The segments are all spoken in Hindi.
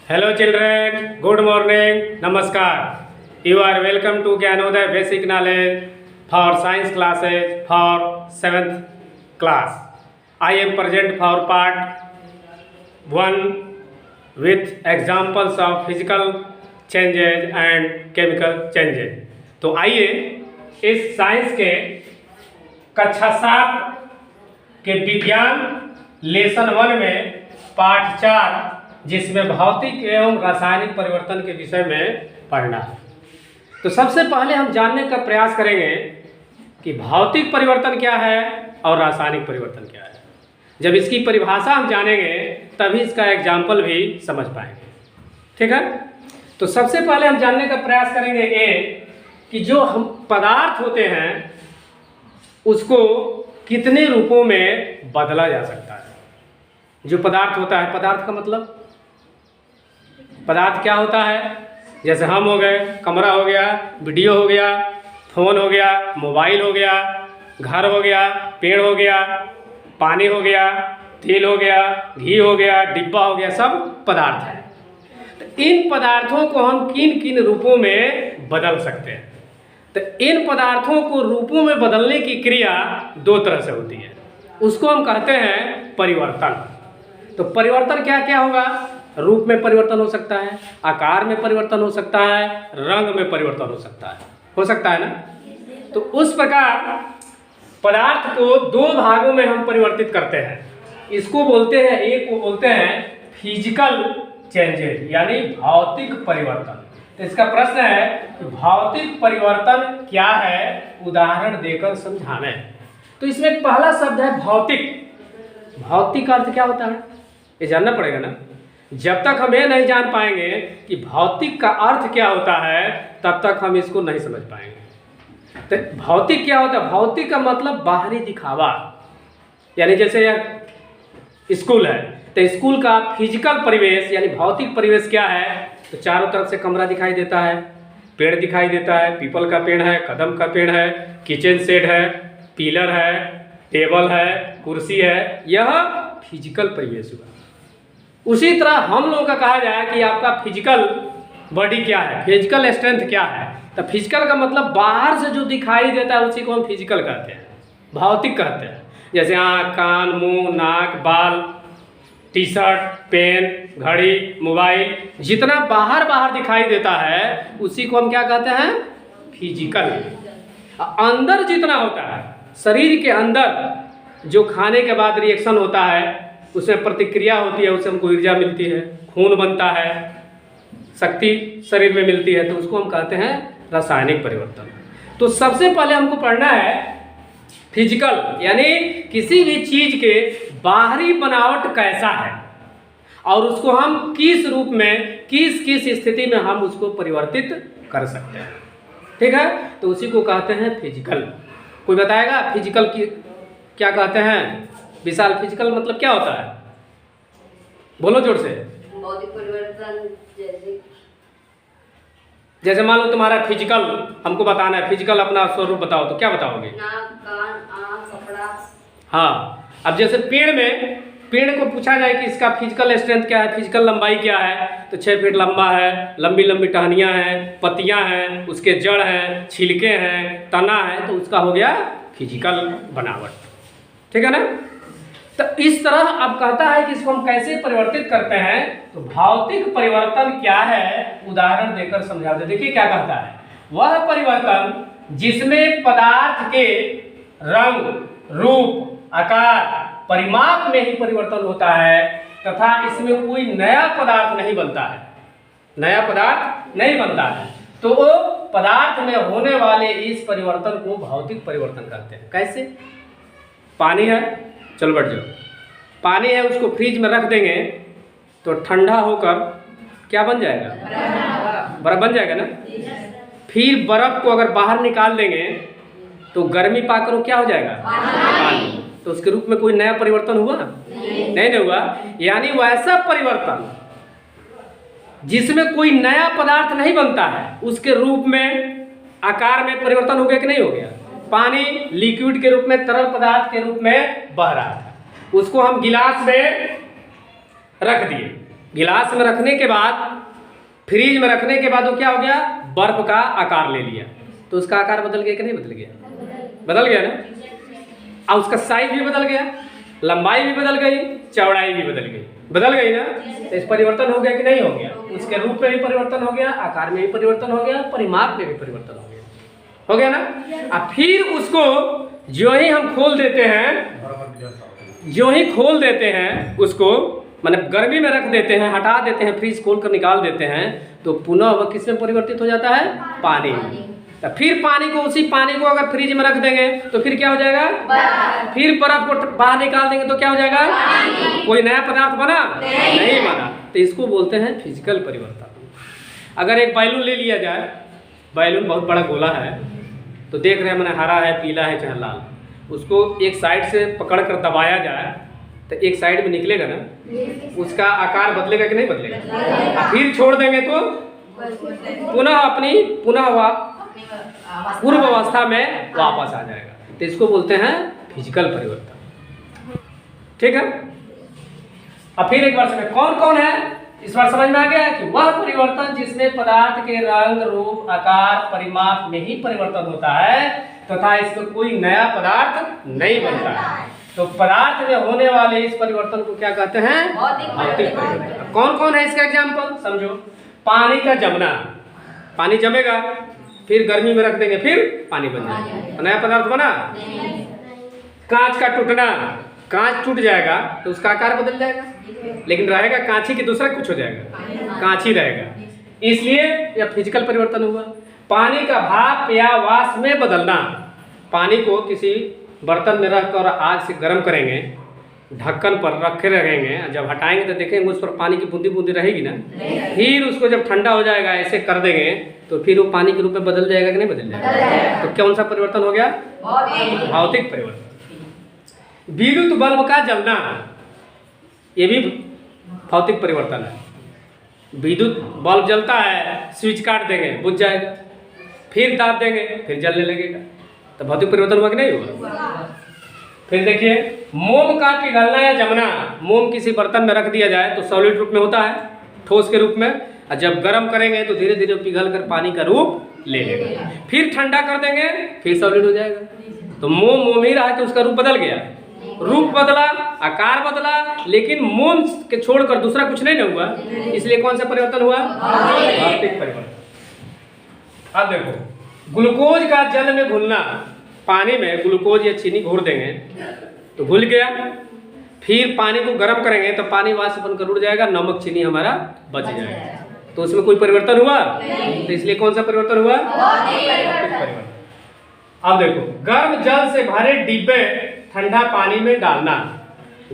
Hello children, good morning, namaskar. You are welcome to Gyanodaya Basic Knowledge for Science classes for 7th class. I am present for part 1 with examples of physical changes and chemical changes. तो आइए इस साइंस के कक्षा 7 के विज्ञान लेसन 1 में पाठ 4 जिसमें भौतिक एवं रासायनिक परिवर्तन के विषय में पढ़ना है। तो सबसे पहले हम जानने का प्रयास करेंगे कि भौतिक परिवर्तन क्या है और रासायनिक परिवर्तन क्या है। जब इसकी परिभाषा हम जानेंगे तभी इसका एग्जाम्पल भी समझ पाएंगे। ठीक है, तो सबसे पहले हम जानने का प्रयास करेंगे ये कि जो हम पदार्थ होते हैं उसको कितने रूपों में बदला जा सकता है। जो पदार्थ होता है, पदार्थ का मतलब पदार्थ क्या होता है, जैसे हम हो गए, कमरा हो गया, वीडियो हो गया, फ़ोन हो गया, मोबाइल हो गया, घर हो गया, पेड़ हो गया, पानी हो गया, तेल हो गया, घी हो गया, डिब्बा हो गया, सब पदार्थ है। तो इन पदार्थों को हम किन किन रूपों में बदल सकते हैं। तो इन पदार्थों को रूपों में बदलने की क्रिया 2 तरह से होती है, उसको हम कहते हैं परिवर्तन। तो परिवर्तन क्या क्या होगा, रूप में परिवर्तन हो सकता है, आकार में परिवर्तन हो सकता है, रंग में परिवर्तन हो सकता है ना। तो उस प्रकार पदार्थ को 2 भागों में हम परिवर्तित करते हैं। इसको बोलते हैं, एक को बोलते हैं फिजिकल चेंजेस यानी भौतिक परिवर्तन। तो इसका प्रश्न है कि भौतिक परिवर्तन क्या है, उदाहरण देकर समझाना है। तो इसमें पहला शब्द है भौतिक। भौतिक अर्थ क्या होता है ये जानना पड़ेगा ना। जब तक हम ये नहीं जान पाएंगे कि भौतिक का अर्थ क्या होता है तब तक हम इसको नहीं समझ पाएंगे। तो भौतिक क्या होता है, भौतिक का मतलब बाहरी दिखावा। यानी जैसे यह स्कूल है तो स्कूल का फिजिकल परिवेश यानी भौतिक परिवेश क्या है, तो चारों तरफ से कमरा दिखाई देता है, पेड़ दिखाई देता है, पीपल का पेड़ है, कदम का पेड़ है, किचन सेट है, पिलर है, टेबल है, कुर्सी है, यह फिजिकल परिवेश हुआ। उसी तरह हम लोगों का कहा जाए कि आपका फिजिकल बॉडी क्या है, फिजिकल स्ट्रेंथ क्या है। तो फिजिकल का मतलब बाहर से जो दिखाई देता है उसी को हम फिजिकल कहते हैं, भौतिक कहते हैं। जैसे आँख, कान, मुंह, नाक, बाल, टी शर्ट, पेन, घड़ी, मोबाइल, जितना बाहर बाहर दिखाई देता है उसी को हम क्या कहते हैं, फिजिकल। अंदर जितना होता है, शरीर के अंदर जो खाने के बाद रिएक्शन होता है, उसमें प्रतिक्रिया होती है, उससे हमको ऊर्जा मिलती है, खून बनता है, शक्ति शरीर में मिलती है, तो उसको हम कहते हैं रासायनिक परिवर्तन। तो सबसे पहले हमको पढ़ना है फिजिकल यानी किसी भी चीज के बाहरी बनावट कैसा है और उसको हम किस रूप में किस किस स्थिति में हम उसको परिवर्तित कर सकते हैं। ठीक है, तो उसी को कहते हैं फिजिकल। कोई बताएगा फिजिकल की क्या कहते हैं। विशाल, फिजिकल मतलब क्या होता है, बोलो जोर से। भौतिक परिवर्तन जैसे मान लो तुम्हारा फिजिकल हमको बताना है, फिजिकल अपना स्वरूप बताओ, तो क्या बताओगे। नाक, कान, आँख, कपड़ा। हाँ, अब जैसे पेड़ को पूछा जाए कि इसका फिजिकल स्ट्रेंथ क्या है, फिजिकल लंबाई क्या है, तो 6 फीट लंबा है, लंबी लंबी टहनियाँ हैं, पत्तियाँ हैं, उसके जड़ हैं, छिलके हैं, तना है, तो उसका हो गया फिजिकल बनावट। ठीक है ना। तो इस तरह अब कहता है कि इसको हम कैसे परिवर्तित करते हैं। तो भौतिक परिवर्तन क्या है, उदाहरण देकर समझा दे। देखिए क्या कहता है, वह परिवर्तन जिसमें पदार्थ के रंग, रूप, आकार, परिमाप में ही परिवर्तन होता है तथा इसमें कोई नया पदार्थ नहीं बनता है, नया पदार्थ नहीं बनता है, तो वो पदार्थ में होने वाले इस परिवर्तन को भौतिक परिवर्तन कहते हैं। कैसे, पानी है, चलो बैठ जाओ, पानी है, उसको फ्रिज में रख देंगे तो ठंडा होकर क्या बन जाएगा, बर्फ बन जाएगा ना। फिर बर्फ को अगर बाहर निकाल देंगे तो गर्मी पाकर वो क्या हो जाएगा, पानी। तो उसके रूप में कोई नया परिवर्तन हुआ, नहीं हुआ। यानी वैसा परिवर्तन जिसमें कोई नया पदार्थ नहीं बनता है, उसके रूप में, आकार में परिवर्तन हो गया कि नहीं हो गया। पानी लिक्विड के रूप में, तरल पदार्थ के रूप में बह रहा था, उसको हम गिलास में रख दिए, गिलास में रखने के बाद, फ्रीज में रखने के बाद वो क्या हो गया, बर्फ का आकार ले लिया। तो उसका आकार बदल गया कि नहीं बदल गया? बदल गया ना। और उसका साइज भी बदल गया, लंबाई भी बदल गई, चौड़ाई भी बदल गई ना। तो इस परिवर्तन हो गया कि नहीं हो गया? उसके रूप में भी परिवर्तन हो गया, आकार में भी परिवर्तन हो गया, परिमाप में भी परिवर्तन हो गया ना। अब फिर उसको जो ही हम खोल देते हैं उसको, मतलब गर्मी में रख देते हैं, हटा देते हैं, फ्रीज खोल कर निकाल देते हैं, तो पुनः वह किस में परिवर्तित हो जाता है? पानी में। तो फिर उसी पानी को अगर फ्रीज में रख देंगे तो फिर क्या हो जाएगा? फिर बर्फ को बाहर निकाल देंगे तो क्या हो जाएगा? कोई नया पदार्थ बना? नहीं बना। तो इसको बोलते हैं फिजिकल परिवर्तन। अगर एक बैलून ले लिया जाए, बैलून बहुत बड़ा गोला है, तो देख रहे हैं मैंने, हरा है, पीला है, चाहे लाल, उसको एक साइड से पकड़ कर दबाया जाए तो एक साइड में निकलेगा ना, उसका आकार बदलेगा कि नहीं बदलेगा? फिर छोड़ देंगे तो पुनः पूर्व अवस्था में वापस आ जाएगा। तो इसको बोलते हैं फिजिकल परिवर्तन। ठीक है। अब फिर एक बार समझ, कौन कौन है इस बार समझ में आ गया कि वह परिवर्तन जिसमें पदार्थ के रंग, रूप, आकार, परिमाप में ही परिवर्तन होता है तथा इसमें कोई नया पदार्थ नहीं बनता है। तो पदार्थ में होने वाले इस परिवर्तन को क्या कहते हैं? भौतिक परिवर्तन। कौन कौन है इसका एग्जाम्पल समझो। पानी का जमना, पानी जमेगा, फिर गर्मी में रख देंगे, फिर पानी बन जाएगा, नया पदार्थ बना। कांच का टूटना, कांच टूट जाएगा तो उसका आकार बदल जाएगा, लेकिन रहेगा कांची की दूसरा कुछ हो जाएगा, कांच ही रहेगा। इसलिए यह फिजिकल परिवर्तन हुआ। पानी का भाप या वाष्प में बदलना, पानी को किसी बर्तन में रखकर आग से गर्म करेंगे, ढक्कन पर रखे रहेंगे, जब हटाएंगे तो देखेंगे उस पर पानी की बूंदी बूंदी रहेगी ना। फिर उसको जब ठंडा हो जाएगा, ऐसे कर देंगे तो फिर वो पानी के रूप में बदल जाएगा कि नहीं बदल जाएगा? तो कौन सा परिवर्तन हो गया? भौतिक परिवर्तन। विद्युत बल्ब का जलना, ये भी भौतिक परिवर्तन है। विद्युत बल्ब जलता है, स्विच काट देंगे, बुझ जाएगा, फिर दाब देंगे, फिर जलने लगेगा। तो भौतिक परिवर्तन हुआ कि नहीं हुआ? फिर देखिए, मोम का पिघलना या जमना, मोम किसी बर्तन में रख दिया जाए तो सॉलिड रूप में होता है, ठोस के रूप में, और जब गर्म करेंगे तो धीरे धीरे पिघल कर पानी का रूप ले लेगा, फिर ठंडा कर देंगे, फिर सॉलिड हो जाएगा। तो मोम ही रहा कि उसका रूप बदल गया, रूप बदला, आकार बदला, लेकिन मोम के छोड़कर दूसरा कुछ नहीं हुआ। इसलिए कौन सा परिवर्तन हुआ? भौतिक परिवर्तन। अब देखो, ग्लूकोज का जल में घुलना, पानी में ग्लूकोज या चीनी घोर देंगे तो घुल गया, फिर पानी को गर्म करेंगे तो पानी वाष्प बनकर उड़ जाएगा, नमक चीनी हमारा बच जाएगा। तो उसमें कोई परिवर्तन हुआ? तो इसलिए कौन सा परिवर्तन हुआ? परिवर्तन। अब देखो, गर्म जल से भरे डिब्बे ठंडा पानी में डालना,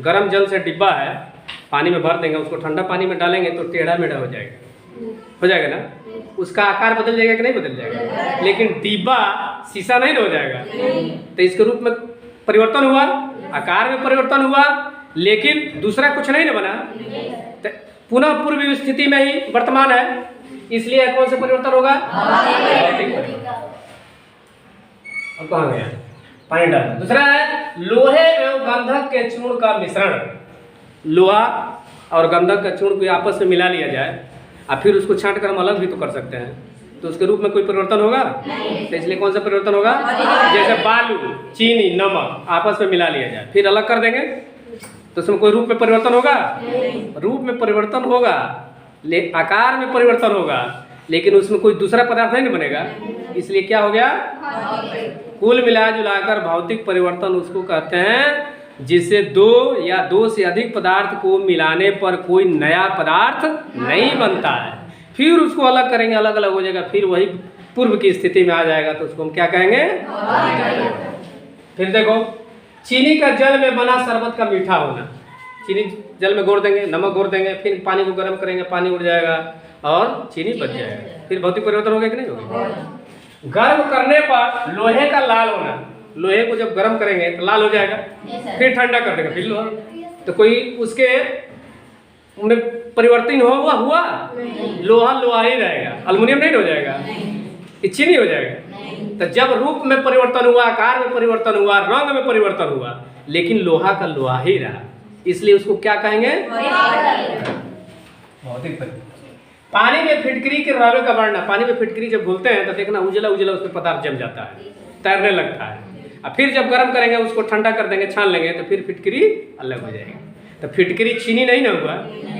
गर्म जल से डिब्बा है, पानी में भर देंगे, उसको ठंडा पानी में डालेंगे तो टेढ़ा मेढ़ा हो जाएगा ना, उसका आकार बदल जाएगा कि नहीं बदल जाएगा? लेकिन डिब्बा शीशा नहीं हो जाएगा। तो इसके रूप में परिवर्तन हुआ, आकार में परिवर्तन हुआ, लेकिन दूसरा कुछ नहीं ना बना, तो पुनः पूर्व स्थिति में ही वर्तमान है। इसलिए कौन सा परिवर्तन होगा? अब कहाँ गया? पानी डालना। दूसरा है लोहे एवं गंधक के चूर्ण का मिश्रण, लोहा और गंधक का चूर्ण को आपस में मिला लिया जाए और फिर उसको छांट कर हम अलग भी तो कर सकते हैं, तो उसके रूप में कोई परिवर्तन होगा? तो इसलिए कौन सा परिवर्तन होगा? जैसे बालू, चीनी, नमक आपस में मिला लिया जाए, फिर अलग कर देंगे, तो उसमें कोई रूप में परिवर्तन होगा? रूप में परिवर्तन होगा, आकार में परिवर्तन होगा, लेकिन उसमें कोई दूसरा पदार्थ नहीं बनेगा। इसलिए क्या हो गया? कुल मिला जुलाकर भौतिक परिवर्तन उसको कहते हैं जिससे दो या दो से अधिक पदार्थ को मिलाने पर कोई नया पदार्थ नहीं बनता है, फिर उसको अलग करेंगे, अलग अलग हो जाएगा, फिर वही पूर्व की स्थिति में आ जाएगा, तो उसको हम क्या कहेंगे? फिर देखो, चीनी का जल में बना शरबत का मीठा होना, चीनी जल में घोर देंगे, नमक घोर देंगे, फिर पानी को गर्म करेंगे, पानी उड़ जाएगा और चीनी बच जाएगा, फिर भौतिक परिवर्तन होगा कि नहीं होगा? गर्म करने पर लोहे का लाल होना, लोहे को जब गर्म करेंगे तो लाल हो जाएगा, फिर ठंडा कर देंगे, फिर लोहा, तो कोई उसके में परिवर्तन हुआ? लोहा ही रहेगा, अल्युमिनियम नहीं हो जाएगा, चीनी हो जाएगा। तो जब रूप में परिवर्तन हुआ, आकार में परिवर्तन हुआ, रंग में परिवर्तन हुआ, लेकिन लोहा का लोहा ही रहा, इसलिए उसको क्या कहेंगे? भौतिक परिवर्तन। पानी में फिटकरी के रवे का बढ़ना, पानी में फिटकरी जब घुलते हैं तो देखना उजला उजला उसमें पदार्थ जम जाता है, तैरने लगता है। और फिर जब गर्म करेंगे उसको ठंडा कर देंगे, छान लेंगे तो फिर फिटकरी अलग हो जाएगी। तो फिटकरी चीनी नहीं ना हुआ,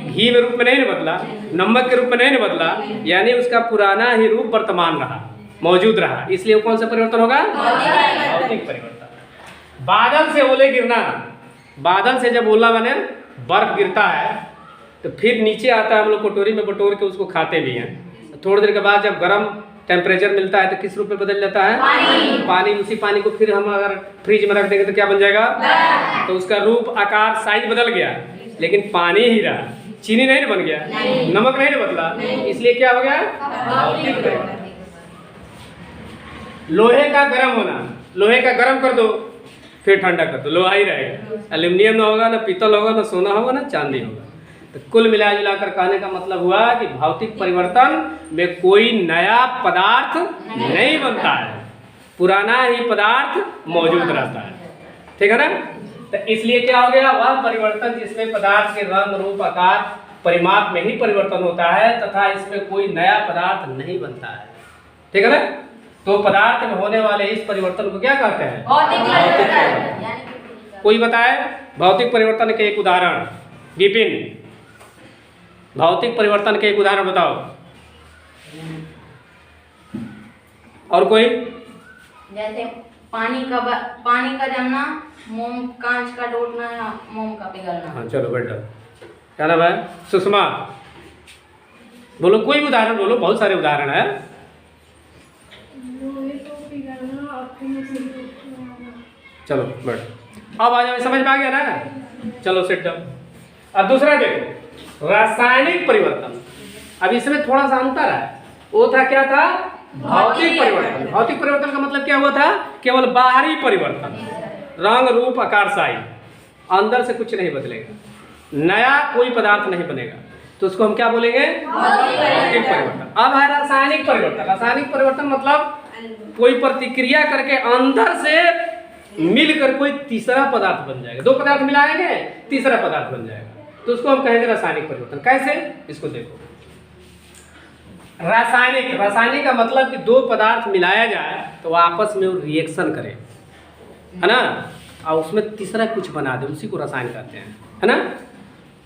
घी में रूप में नहीं ना बदला, नमक के रूप में नहीं ना बदला, यानी उसका पुराना ही रूप वर्तमान रहा, मौजूद रहा। इसलिए वो कौन सा परिवर्तन होगा? भौतिक परिवर्तन। बादल से ओले गिरना, बादल से जब ओला बने बर्फ गिरता है तो फिर नीचे आता है, हम लोग कटोरी में बटोर के उसको खाते भी हैं। थोड़ी देर के बाद जब गर्म टेम्परेचर मिलता है तो किस रूप में बदल जाता है? पानी। उसी पानी को फिर हम अगर फ्रिज में रख देंगे तो क्या बन जाएगा? तो उसका रूप, आकार, साइज बदल गया, लेकिन पानी ही रहा, चीनी नहीं बन गया, नमक नहीं बदला। इसलिए क्या हो गया? भौतिक परिवर्तन। लोहे का गर्म होना, लोहे का गर्म कर दो फिर ठंडा कर दो, लोहा ही रहेगा। एल्यूमिनियम ना होगा, ना पीतल होगा, ना सोना होगा, ना चांदी होगा। तो कुल मिला जुलाकर कहने का मतलब हुआ कि भौतिक परिवर्तन में कोई नया पदार्थ नहीं बनता है, पुराना ही पदार्थ मौजूद रहता है। ठीक है ना? तो इसलिए क्या हो गया? वह परिवर्तन जिसमें पदार्थ के रंग, रूप, आकार, परिमाप में ही परिवर्तन होता है तथा इसमें कोई नया पदार्थ नहीं बनता है। ठीक है ना? तो पदार्थ में होने वाले इस परिवर्तन को क्या कहते हैं? भौतिक परिवर्तन। कोई बताए भौतिक परिवर्तन के एक उदाहरण? विपिन, भौतिक परिवर्तन के एक उदाहरण बताओ। और कोई? जैसे पानी का जमना, मोम, कांच का टूटना या मोम का पिघलना। हाँ चलो बैठो। क्या नाम है? सुषमा, बोलो कोई उदाहरण बोलो, बहुत सारे उदाहरण है। चलो बैठो। अब आ जाओ, समझ में आ गया ना? चलो सेट डाउन। अब दूसरा देखो, रासायनिक परिवर्तन। अब इसमें थोड़ा सा अंतर है। वो था क्या था? भौतिक परिवर्तन। भौतिक परिवर्तन का मतलब क्या हुआ था? केवल बाहरी परिवर्तन, रंग, रूप, आकार, साइज, अंदर से कुछ नहीं बदलेगा, नया कोई पदार्थ नहीं बनेगा, तो उसको हम क्या बोलेंगे? भौतिक परिवर्तन। अब है रासायनिक परिवर्तन। रासायनिक परिवर्तन मतलब कोई प्रतिक्रिया करके अंदर से मिलकर कोई तीसरा पदार्थ बन जाएगा। दो पदार्थ मिलाएंगे, तीसरा पदार्थ बन जाएगा, तो उसको हम कहेंगे रासायनिक परिवर्तन। कैसे? इसको देखो। रासायनिक का मतलब कि दो पदार्थ मिलाया जाए तो आपस में वो रिएक्शन करे, है ना, और उसमें तीसरा कुछ बना दे, उसी को रसायन कहते हैं, है ना।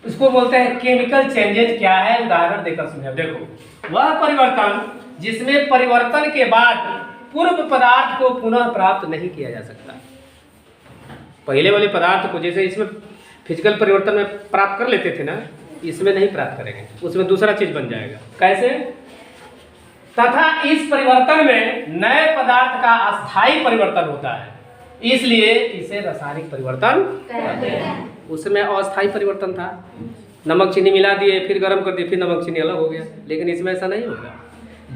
इसको बोलते हैं केमिकल चेंजेज। क्या है? उदाहरण देकर समझो। देखो, वह परिवर्तन जिसमें परिवर्तन के बाद पूर्व पदार्थ को पुनः प्राप्त नहीं किया जा सकता। पहले वाले पदार्थ को जैसे इसमें फिजिकल परिवर्तन में प्राप्त कर लेते थे ना, इसमें नहीं प्राप्त करेंगे, उसमें दूसरा चीज बन जाएगा। कैसे? तथा इस परिवर्तन में नए पदार्थ का अस्थायी परिवर्तन होता है, इसलिए इसे रासायनिक परिवर्तन कहते हैं। उसमें अस्थायी परिवर्तन था, नमक चीनी मिला दिए, फिर गर्म कर दिए, फिर नमक चीनी अलग हो गया। लेकिन इसमें ऐसा नहीं होगा।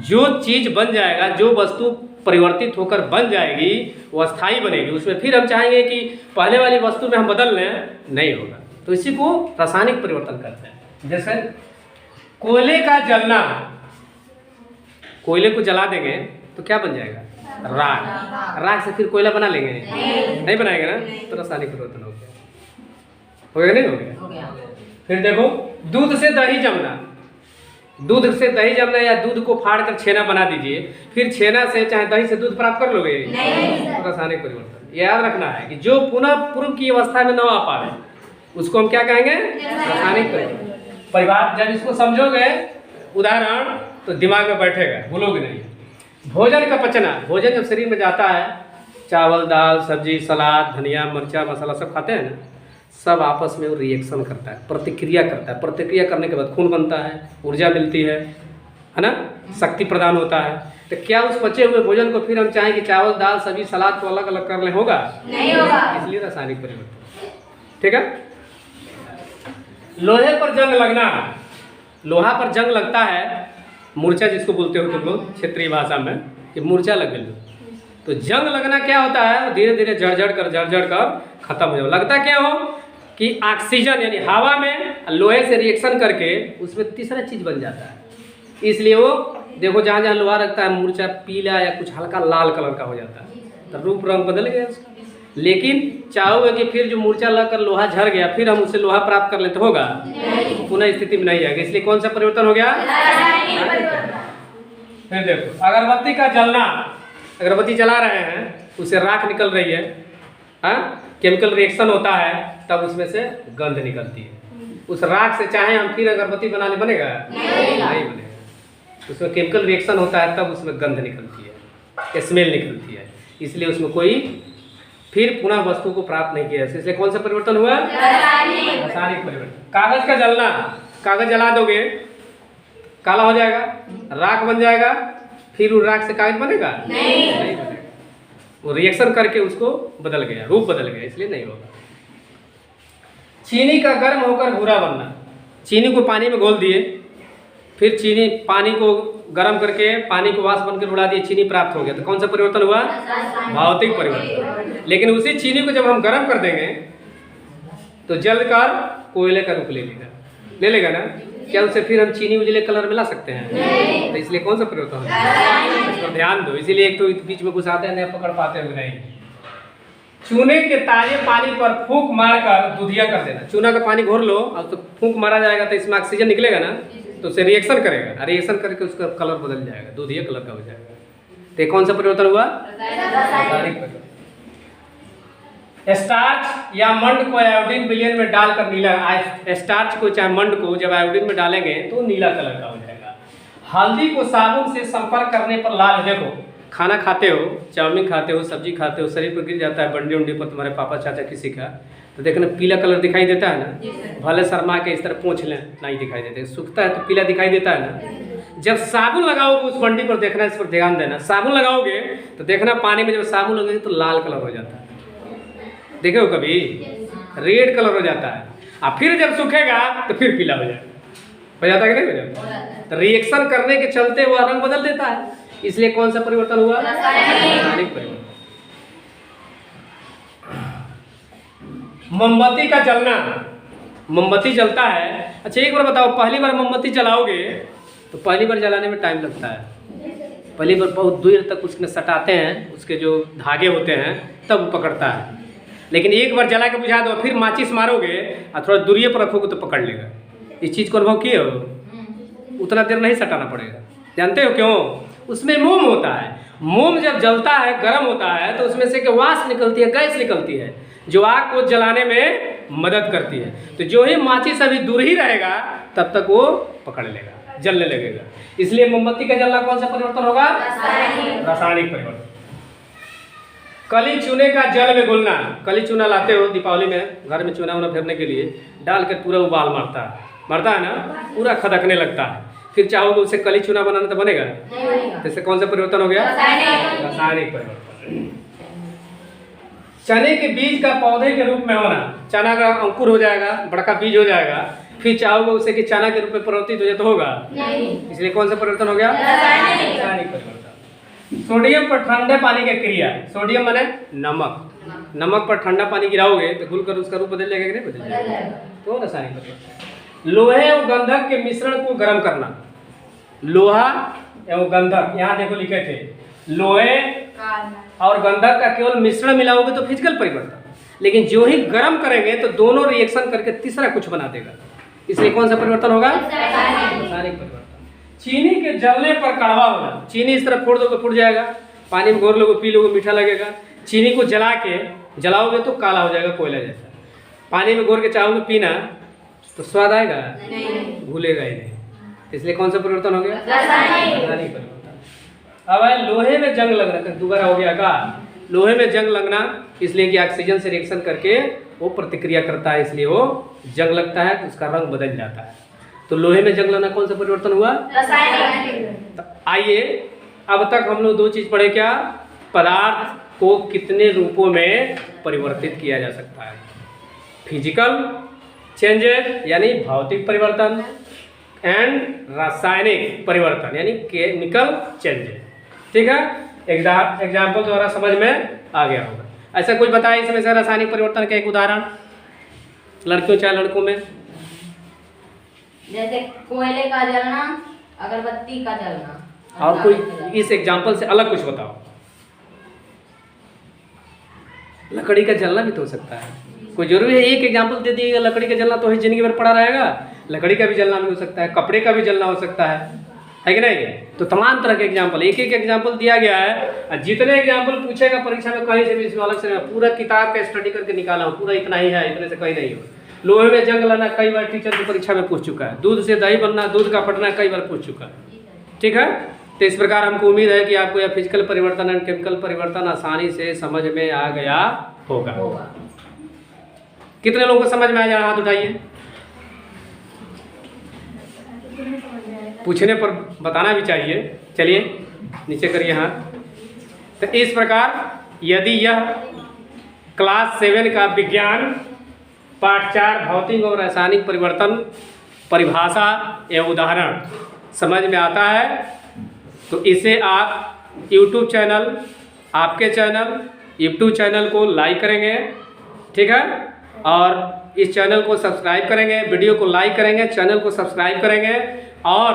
जो चीज बन जाएगा, जो वस्तु परिवर्तित होकर बन जाएगी, वो अस्थायी बनेगी। उसमें फिर हम चाहेंगे कि पहले वाली वस्तु में हम बदल लें, नहीं होगा। तो इसी को रासायनिक परिवर्तन कहते हैं। जैसे कोयले का जलना, कोयले को जला देंगे तो क्या बन जाएगा? राख। राख से फिर कोयला बना लेंगे? नहीं बनाएंगे ना, तो रासायनिक परिवर्तन हो गया। हो गया? नहीं हो गया? फिर देखो, दूध से दही जमना, दूध से दही जमना या दूध को फाड़ कर छेना बना दीजिए, फिर छेना से चाहे दही से दूध प्राप्त कर लोगे? तो रासायनिक परिवर्तन। याद रखना है कि जो पुनः पूर्व की अवस्था में न आ पाए उसको हम क्या कहेंगे? रासायनिक परिवर्तन। परिवार जब इसको समझोगे उदाहरण तो दिमाग में बैठेगा, भूलोगे नहीं। भोजन का पचना, भोजन जब शरीर में जाता है, चावल, दाल, सब्जी, सलाद, धनिया, मिर्चा, मसाला सब खाते हैं ना, सब आपस में वो रिएक्शन करता है, प्रतिक्रिया करता है। प्रतिक्रिया करने के बाद खून बनता है, ऊर्जा मिलती है ना, शक्ति प्रदान होता है। तो क्या उस बचे हुए भोजन को फिर हम चाहें कि चावल, दाल, सब्जी, सलाद को अलग अलग कर ले? होगा? नहीं होगा। इसलिए रासायनिक परिवर्तन। ठीक है। लोहे पर जंग लगना, लोहा पर जंग लगता है, मूर्छा जिसको बोलते हो तुम लोग क्षेत्रीय भाषा में, कि मूर्छा लग गई। तो जंग लगना क्या होता है? धीरे धीरे जड़ कर खत्म हो जाए। लगता क्या हो कि ऑक्सीजन यानी हवा में लोहे से रिएक्शन करके उसमें तीसरा चीज बन जाता है। इसलिए वो देखो, जहाँ जहाँ लोहा रखता है, मूर्छा पीला या कुछ हल्का लाल कलर का हो जाता है, तो रूप रंग बदल गया उसका। लेकिन चाहोगे कि फिर जो मूर्छा लगकर लोहा झड़ गया फिर हम उससे लोहा प्राप्त कर लेते, होगा? पुनः स्थिति में नहीं आएगा। इसलिए कौन सा परिवर्तन हो गया? फिर देखो, अगरबत्ती का जलना, अगरबत्ती जला रहे हैं, उससे राख निकल रही है, केमिकल रिएक्शन होता है, तब उसमें से गंध निकलती है। उस राख से चाहे हम फिर अगरबत्ती बनाने बनेगा? नहीं बनेगा। उसमें केमिकल रिएक्शन होता है, तब उसमें गंध निकलती है, स्मेल निकलती है। इसलिए उसमें कोई फिर पुनः वस्तु को प्राप्त नहीं किया। इसलिए कौन सा परिवर्तन हुआ? रासायनिक परिवर्तन। कागज का जलना, कागज जला दोगे काला हो जाएगा, राख बन जाएगा, फिर उस राख से कागज बनेगा? नहीं बनेगा। वो रिएक्शन करके उसको बदल गया, रूप बदल गया, इसलिए नहीं होगा। चीनी का गर्म होकर भूरा बनना, चीनी को पानी में घोल दिए, फिर चीनी पानी को गर्म करके पानी को वाष्प बनकर उड़ा दिए, चीनी प्राप्त हो गया, तो कौन सा परिवर्तन हुआ? भौतिक परिवर्तन। लेकिन उसी चीनी को जब हम गर्म कर देंगे तो जलकर कोयले का रूप ले लेगा ना? क्या उससे फिर हम चीनी उजले कलर में ला सकते हैं? तो इसलिए कौन सा परिवर्तन होगा? इस पर ध्यान दो। इसीलिए एक तो बीच में घुसाते हैं, नहीं पकड़ पाते हुए नहीं। चूने के ताजे पानी पर फूंक मारकर दूधिया कर देना। चूना का पानी घोर लो, अब तो फूंक मारा जाएगा तो इसमें ऑक्सीजन निकलेगा ना, तो उससे रिएक्शन करेगा, रिएक्शन करके उसका कलर बदल जाएगा, दूधिया कलर का हो जाएगा। तो कौन सा परिवर्तन हुआ? रासायनिक परिवर्तन। स्टार्च या मंड को आयोडीन विलयन में डालकर नीला, स्टार्च को चाहे मंड को जब आयोडीन में डालेंगे तो नीला कलर का हो जाएगा। हल्दी को साबुन से संपर्क करने पर लाल, देखो खाना खाते हो, चाउमीन खाते हो, सब्जी खाते हो, शरीर पर गिर जाता है बंडी उंडी पर, तुम्हारे पापा चाचा किसी का, तो देखना पीला कलर दिखाई देता है ना? भले शर्मा के इस तरह पोंछ लें, नहीं दिखाई देते, सूखता है तो पीला दिखाई देता है ना? जब साबुन लगाओगे उस बंडी पर देखना, इस पर ध्यान देना, साबुन लगाओगे तो देखना पानी में जब साबुन लगेगी तो लाल कलर हो जाता है, देखे हो कभी? रेड कलर हो जाता है, और फिर जब सूखेगा तो फिर पीला हो जाता है कि नहीं हो जाता? तो रिएक्शन करने के चलते वह रंग बदल देता है। इसलिए कौन सा परिवर्तन हुआ? रासायनिक परिवर्तन। मोमबत्ती का जलना, मोमबत्ती जलता है। अच्छा एक बार बताओ, पहली बार मोमबत्ती जलाओगे तो पहली बार जलाने में टाइम लगता है, पहली बार बहुत दूर तक उसमें सटाते हैं, उसके जो धागे होते हैं तब वो पकड़ता है। लेकिन एक बार जला के बुझा दो, फिर माचिस मारोगे और थोड़ा दूरिये पर रखोगे तो पकड़ लेगा। इस चीज़ को अनुभव किए हो? उतना देर नहीं सटाना पड़ेगा। जानते हो क्यों? उसमें मोम होता है। मोम जब जलता है, गर्म होता है, तो उसमें से वाष्प निकलती है, गैस निकलती है, जो आग को जलाने में मदद करती है। तो जो ही माचिस अभी दूर ही रहेगा तब तक वो पकड़ लेगा, जलने लगेगा। इसलिए मोमबत्ती का जलना कौन सा परिवर्तन होगा? रासायनिक परिवर्तन। कली चूने का जल में घुलना, कली चूना लाते हो दीपावली में, घर में चूना उना फेरने के लिए, डाल कर पूरा उबाल मरता है ना, पूरा खदकने लगता है, फिर चाहोगे उसे कली चूना बनाना तो बनेगा? जैसे कौन सा परिवर्तन हो गया? रासायनिक परिवर्तन। चने के बीज का पौधे के रूप में होना, चना का अंकुर हो जाएगा, बड़का बीज हो जाएगा, फिर चाहोगे उसे कि चना के रूप में परिवर्तित हो जाए तो होगा? इसलिए कौन सा परिवर्तन हो गया? रासायनिक परिवर्तन। सोडियम पर ठंडे पानी की क्रिया, सोडियम माने नमक, नमक पर ठंडा पानी गिराओगे तो घुलकर उसका रूप बदल जाएगा कि नहीं बदल जाएगा? तो रासायनिक परिवर्तन। लोहे और गंधक के मिश्रण को गर्म करना, लोहा एवं गंधक, यहाँ देखो लिखे थे, लोहे और गंधक का केवल मिश्रण मिलाओगे तो फिजिकल परिवर्तन, लेकिन जो ही गर्म करेंगे तो दोनों रिएक्शन करके तीसरा कुछ बना देगा। इसलिए कौन सा परिवर्तन होगा? रासायनिक परिवर्तन। चीनी के जलने पर कड़वा होना, चीनी इस तरह फोड़ दोगे फूट जाएगा, पानी में घोर लोगे पी लोगे मीठा लगेगा। चीनी को जलाओगे तो काला हो जाएगा, कोयला जैसा। पानी में घोर के चाहोगे पीना तो स्वाद आएगा? भूलेगा ही नहीं। इसलिए कौन सा परिवर्तन हो गया? रासायनिक परिवर्तन। अब है लोहे में जंग लगना, दोबारा हो गया का? लोहे में जंग लगना इसलिए कि ऑक्सीजन से रिएक्शन करके वो प्रतिक्रिया करता है, इसलिए वो जंग लगता है, तो उसका रंग बदल जाता है। तो लोहे में जंग लगना कौन सा परिवर्तन हुआ? रासायनिक। आइए अब तक हम लोग दो चीज पढ़े, क्या? पदार्थ को कितने रूपों में परिवर्तित किया जा सकता है। फिजिकल चेंजेस यानी भौतिक परिवर्तन, एंड रासायनिक परिवर्तन यानी केमिकल चेंजेस। ठीक है, एग्जाम्पल द्वारा समझ में आ गया होगा। ऐसा कुछ बताया इसमें से रासायनिक परिवर्तन का एक उदाहरण, लड़कियों चाहे लड़कों में? जैसे कोयले का जलना, अगरबत्ती का जलना। और कोई इस एग्जाम्पल से अलग कुछ बताओ। लकड़ी का जलना भी तो हो सकता है। कोई जरूरी है एक एग्जाम्पल दे दिएगा लकड़ी का जलना तो ही जिंदगी भर पड़ा रहेगा? लकड़ी का भी जलना भी हो सकता है, कपड़े का भी जलना हो सकता है कि नहीं? तो तमाम तरह के एग्जाम्पल, एक एक एग्जाम्पल दिया गया है। जितने एग्जाम्पल पूछेगा परीक्षा में कहीं से भी इसमें अलग से नहीं, पूरा किताब का स्टडी करके निकाला हूँ, पूरा इतना ही है, इतने से कहीं नहीं हो। लोहे में जंग लाना कई बार टीचर की परीक्षा में पूछ चुका है, दूध से दही बनना, दूध का फटना कई बार पूछ चुका है। ठीक है, तो इस प्रकार हमको उम्मीद है कि आपको यह फिजिकल परिवर्तन एंड केमिकल परिवर्तन आसानी से समझ में आ गया होगा। कितने लोगों को समझ में आ जा रहा? हाथ उठाइए। पूछने पर बताना भी चाहिए। चलिए नीचे करिए हाथ। तो इस प्रकार यदि यह क्लास 7 का विज्ञान पाठ 4 भौतिक और रासायनिक परिवर्तन परिभाषा एवं उदाहरण समझ में आता है तो इसे आप यूट्यूब चैनल, आपके चैनल यूट्यूब चैनल को लाइक करेंगे, ठीक है, और इस चैनल को सब्सक्राइब करेंगे, वीडियो को लाइक करेंगे, चैनल को सब्सक्राइब करेंगे और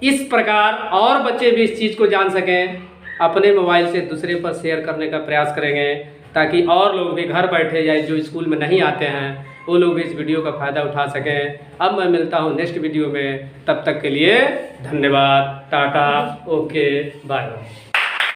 इस प्रकार और बच्चे भी इस चीज़ को जान सकें, अपने मोबाइल से दूसरे पर शेयर करने का प्रयास करेंगे ताकि और लोग भी घर बैठे या जो स्कूल में नहीं आते हैं वो लोग भी इस वीडियो का फ़ायदा उठा सकें। अब मैं मिलता हूँ नेक्स्ट वीडियो में, तब तक के लिए धन्यवाद, टाटा, ओके, बाय बाय।